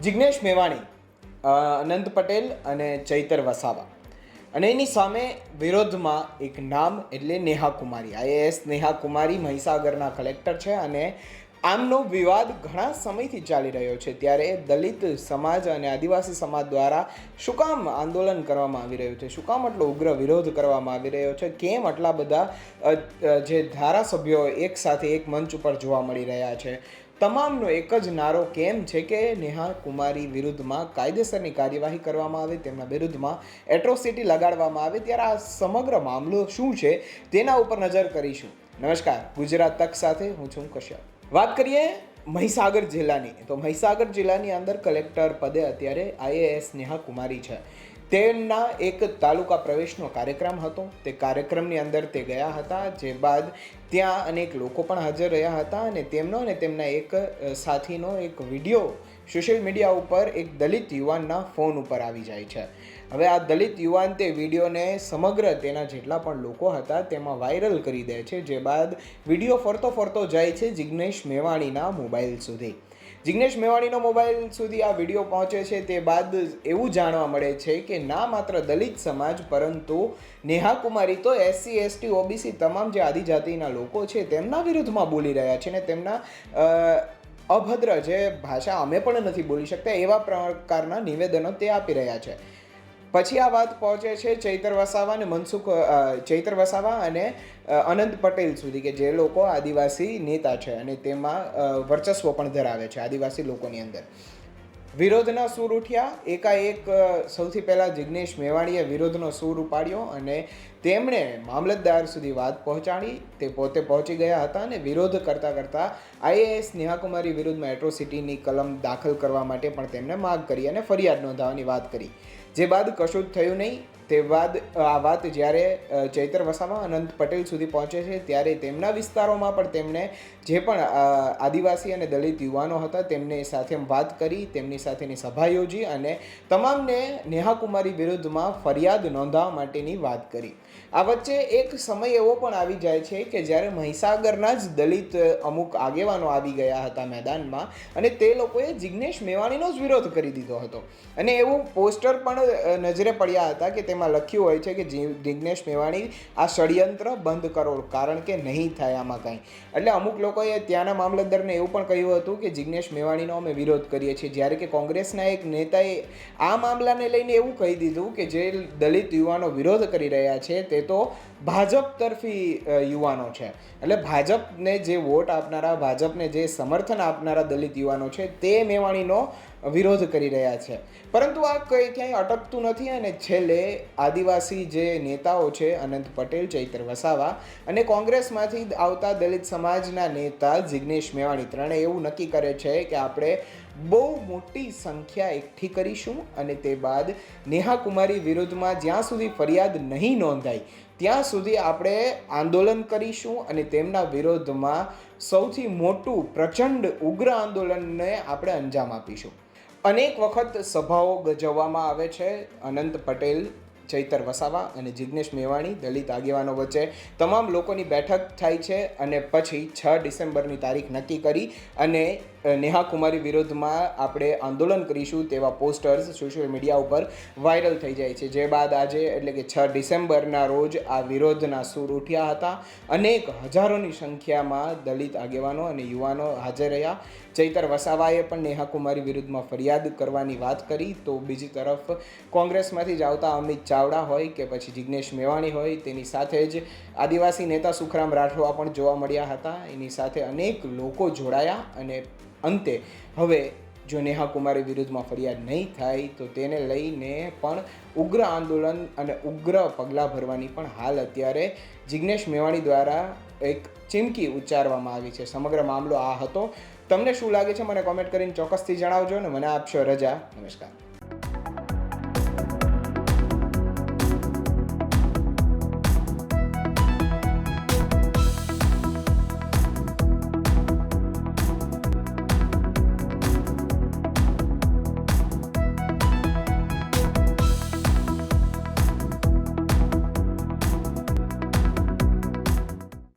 જિગ્નેશ મેવાણી, અનંત પટેલ અને ચૈતર વસાવા અને એની સામે વિરોધમાં એક નામ એટલે નેહા કુમારી. આઈએએસ નેહા કુમારી મહીસાગરના કલેક્ટર છે અને આમનો વિવાદ ઘણા સમયથી ચાલી રહ્યો છે. ત્યારે દલિત સમાજ અને આદિવાસી સમાજ દ્વારા શું કામ આંદોલન કરવામાં આવી રહ્યું છે, શું કામ આટલો ઉગ્ર વિરોધ કરવામાં આવી રહ્યો છે, કેમ આટલા બધા જે ધારાસભ્યો એક સાથે એક મંચ ઉપર જોવા મળી રહ્યા છે, તમામનો એક જ નારો કેમ છે કે નેહા કુમારી વિરુદ્ધમાં કાયદેસરની કાર્યવાહી કરવામાં આવે, તેમના વિરુદ્ધમાં એટ્રોસિટી લગાડવામાં આવે. ત્યારે આ સમગ્ર મામલો શું છે તેના ઉપર નજર કરીશું. નમસ્કાર, ગુજરાત તક સાથે હું છું કશ્યપ. વાત કરીએ મહીસાગર જિલ્લાની, તો મહીસાગર જિલ્લાની અંદર કલેક્ટર પદે અત્યારે આઈએએસ નેહા કુમારી છે. તેમના એક તાલુકા પ્રવેશનો કાર્યક્રમ હતો. તે કાર્યક્રમની અંદર તે ગયા હતા, જે બાદ ત્યાં અનેક લોકો પણ હાજર રહ્યા હતા અને તેમનો અને તેમના એક સાથીનો એક વિડીયો સોશિયલ મીડિયા ઉપર એક દલિત યુવાનના ફોન ઉપર આવી જાય છે. હવે આ દલિત યુવાન તે વિડીયોને સમગ્ર તેના જેટલા પણ લોકો હતા તેમાં વાયરલ કરી દે છે, જે બાદ વિડીયો ફરતો જાય છે જિગ્નેશ મેવાણીના મોબાઈલ સુધી. જિગ્નેશ મેવાણીનો મોબાઈલ સુધી આ વિડીયો પહોંચે છે. તે બાદ એવું જાણવા મળે છે કે ના માત્ર દલિત સમાજ પરંતુ નેહા કુમારી તો SC ST OBC તમામ જે આદિજાતિના લોકો છે તેમના વિરુદ્ધમાં બોલી રહ્યા છે ને તેમના અભદ્ર જે ભાષા અમે પણ નથી બોલી શકતા એવા પ્રકારના નિવેદનો તે આપી રહ્યા છે. પછી આ વાત પહોંચે છે ચૈતર વસાવા અને અનંત પટેલ સુધી, કે જે લોકો આદિવાસી નેતા છે અને તેમાં વર્ચસ્વ પણ ધરાવે છે આદિવાસી લોકોની અંદર. વિરોધના સૂર ઉઠ્યા. એકાએક સૌથી પહેલાં જિગ્નેશ મેવાણીએ વિરોધનો સૂર ઉપાડ્યો અને તેમણે મામલતદાર સુધી વાત પહોંચાડી. તે પોતે પહોંચી ગયા હતા અને વિરોધ કરતાં આઈએએસ નેહા કુમારી વિરુદ્ધમાં એટ્રોસિટીની કલમ દાખલ કરવા માટે પણ તેમણે માગ કરી અને ફરિયાદ નોંધાવવાની વાત કરી. જે બાદ કશું જ થયું નહીં. તે બાદ આ વાત જ્યારે ચૈતર વસાવા અનંત પટેલ સુધી પહોંચે છે ત્યારે તેમના વિસ્તારોમાં પણ તેમણે જે પણ આદિવાસી અને દલિત યુવાનો હતા તેમની સાથે વાત કરી, તેમની સાથેની સભા યોજી અને તમામને નેહા કુમારી વિરુદ્ધમાં ફરિયાદ નોંધાવવા માટેની વાત કરી. આ વચ્ચે એક સમય એવો પણ આવી જાય છે કે જ્યારે મહીસાગરના જ દલિત અમુક આગેવાનો આવી ગયા હતા મેદાનમાં અને તે લોકોએ જિગ્નેશ મેવાણીનો જ વિરોધ કરી દીધો હતો અને એવું પોસ્ટર પણ નજરે પડ્યા હતા કે તેમાં લખ્યું હોય છે કે જિગ્નેશ મેવાણી આ ષડયંત્ર બંધ કરો, કારણ કે નહીં થાય આમાં કાંઈ. એટલે અમુક લોકોએ ત્યાંના મામલતદારને એવું પણ કહ્યું હતું કે જિગ્નેશ મેવાણીનો અમે વિરોધ કરીએ છીએ. જ્યારે કે કોંગ્રેસના એક નેતાએ આ મામલાને લઈને એવું કહી દીધું કે જે દલિત યુવાનો વિરોધ કરી રહ્યા છે તે તો ભાજપ તરફી યુવાનો છે. એટલે ભાજપને જે વોટ આપનારા, ભાજપને જે સમર્થન આપનારા દલિત યુવાનો છે તે મેવાણીનો વિરોધ કરી રહ્યા છે. પરંતુ આ કંઈ ક્યાંય અટકતું નથી અને છેલ્લે આદિવાસી જે નેતાઓ છે અનંત પટેલ, ચૈતર વસાવા અને કોંગ્રેસમાંથી આવતા દલિત સમાજના નેતા જિગ્નેશ મેવાણી ત્રણે એવું નક્કી કરે છે કે આપણે બહુ મોટી સંખ્યા એકઠી કરીશું અને તે બાદ નેહા કુમારી વિરુદ્ધમાં જ્યાં સુધી ફરિયાદ નહીં નોંધાય ત્યાં સુધી આપણે આંદોલન કરીશું અને તેમના વિરોધમાં સૌથી મોટું પ્રચંડ ઉગ્ર આંદોલનને આપણે અંજામ આપીશું. અનેક વખત સભાઓ ગજવવામાં આવે છે. અનંત પટેલ, ચૈતર વસાવા અને જિગ્નેશ મેવાણી દલિત આગેવાનો વચ્ચે તમામ લોકોની બેઠક થાય છે અને પછી 6 ડિસેમ્બરની તારીખ નક્કી કરી અને નેહા કુમારી વિરુદ્ધમાં આપણે આંદોલન કરીશું તેવા પોસ્ટર્સ સોશિયલ મીડિયા ઉપર વાયરલ થઈ જાય છે. જે બાદ આજે એટલે કે 6 ડિસેમ્બરના રોજ આ વિરોધના સૂર ઉઠ્યા હતા. અનેક હજારોની સંખ્યામાં દલિત આગેવાનો અને યુવાનો હાજર રહ્યા. ચૈતર વસાવાએ પણ નેહા કુમારી વિરુદ્ધમાં ફરિયાદ કરવાની વાત કરી. તો બીજી તરફ કોંગ્રેસમાંથી જ આવતા અમિત ચાવડા હોય કે પછી જિગ્નેશ મેવાણી હોય, તેની સાથે જ આદિવાસી નેતા સુખરામ રાઠવા પણ જોવા મળ્યા હતા. એની સાથે અનેક લોકો જોડાયા અને અંતે હવે જો નેહા કુમારી વિરુદ્ધમાં ફરિયાદ નહીં થાય તો તેને લઈને પણ ઉગ્ર આંદોલન અને ઉગ્ર પગલાં ભરવાની પણ હાલ અત્યારે જિગ્નેશ મેવાણી દ્વારા એક ચીમકી ઉચ્ચારવામાં આવી છે. સમગ્ર મામલો આ હતો. તમને શું લાગે છે મને કોમેન્ટ કરીને ચોક્કસથી જણાવજો અને મને આપશો રજા. નમસ્કાર.